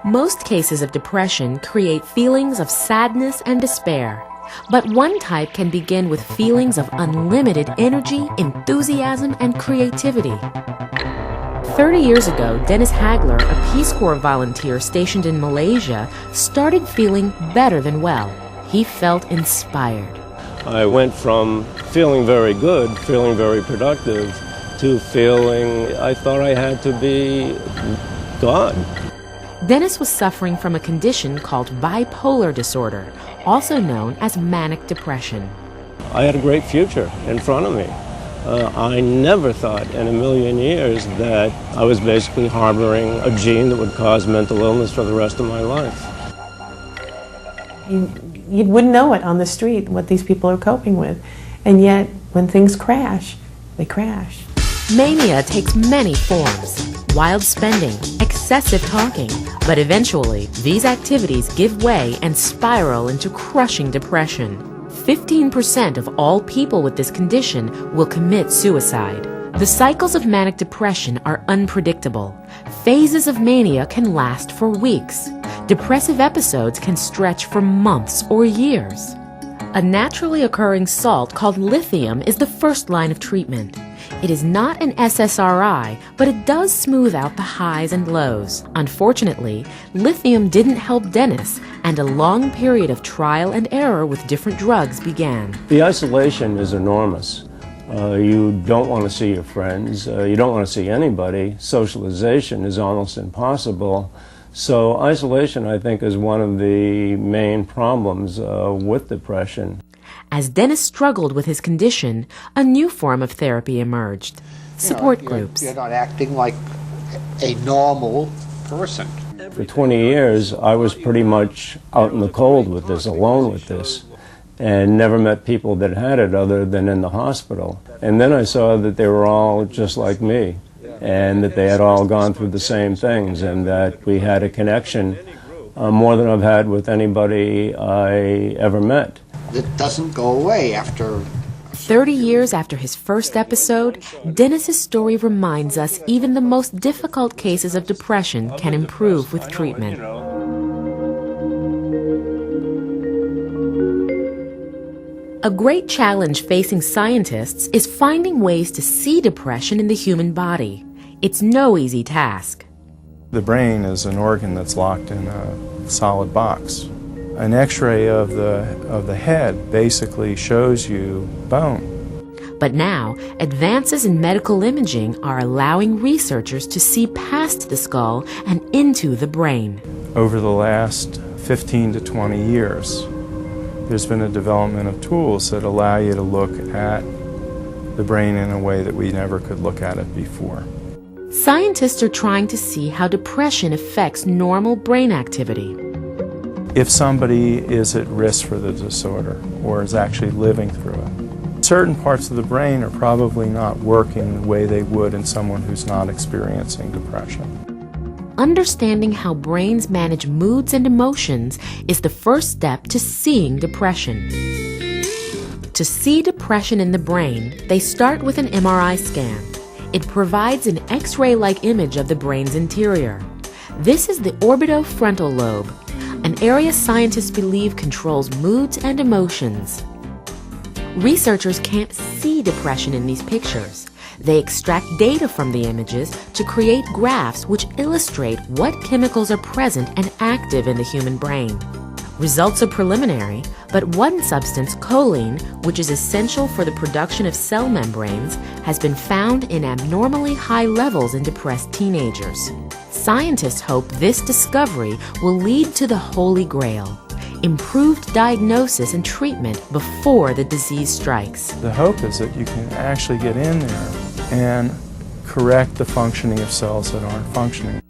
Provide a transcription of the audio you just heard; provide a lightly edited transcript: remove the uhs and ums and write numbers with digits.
Most cases of depression create feelings of sadness and despair, but one type can begin with feelings of unlimited energy, enthusiasm, and creativity. 30 years ago, Dennis Hagler, a Peace Corps volunteer stationed in Malaysia, started feeling better than well. He felt inspired. I went from feeling very good, feeling very productive, to feeling I thought I had to be God. Dennis was suffering from a condition called Bipolar Disorder, also known as manic depression. I had a great future in front of me. I never thought in a million years that I was basically harboring a gene that would cause mental illness for the rest of my life. You wouldn't know it on the street, what these people are coping with. And yet, when things crash, they crash. Mania takes many forms. Wild spending, excessive talking, but eventually these activities give way and spiral into crushing depression. 15% of all people with this condition will commit suicide. The cycles of manic depression are unpredictable. Phases of mania can last for weeks. Depressive episodes can stretch for months or years. A naturally occurring salt called lithium is the first line of treatment. It is not an SSRI, but it does smooth out the highs and lows. Unfortunately, lithium didn't help Dennis, and a long period of trial and error with different drugs began. The isolation is enormous. You don't want to see your friends. You don't want to see anybody. Socialization is almost impossible. So isolation, I think, is one of the main problems with depression. As Dennis struggled with his condition, a new form of therapy emerged. Support groups. You're not acting like a normal person. For 20 years, I was pretty much out in the cold with this, alone with this, and never met people that had it other than in the hospital. And then I saw that they were all just like me, and that they had all gone through the same things, and that we had a connection more than I've had with anybody I ever met. It doesn't go away after 30 years after his first episode, Dennis's story reminds us even the most difficult cases of depression can improve with treatment. A great challenge facing scientists is finding ways to see depression in the human body. It's no easy task. The brain is an organ that's locked in a solid box. An X-ray of the head basically shows you bone. But now, advances in medical imaging are allowing researchers to see past the skull and into the brain. Over the last 15 to 20 years, there's been a development of tools that allow you to look at the brain in a way that we never could look at it before. Scientists are trying to see how depression affects normal brain activity. If somebody is at risk for the disorder or is actually living through it, certain parts of the brain are probably not working the way they would in someone who's not experiencing depression. Understanding how brains manage moods and emotions is the first step to seeing depression. To see depression in the brain, they start with an MRI scan. It provides an X-ray-like image of the brain's interior. This is the orbitofrontal lobe, an area scientists believe controls moods and emotions. Researchers can't see depression in these pictures. They extract data from the images to create graphs which illustrate what chemicals are present and active in the human brain. Results are preliminary, but one substance, choline, which is essential for the production of cell membranes, has been found in abnormally high levels in depressed teenagers. Scientists hope this discovery will lead to the Holy Grail: improved diagnosis and treatment before the disease strikes. The hope is that you can actually get in there and correct the functioning of cells that aren't functioning.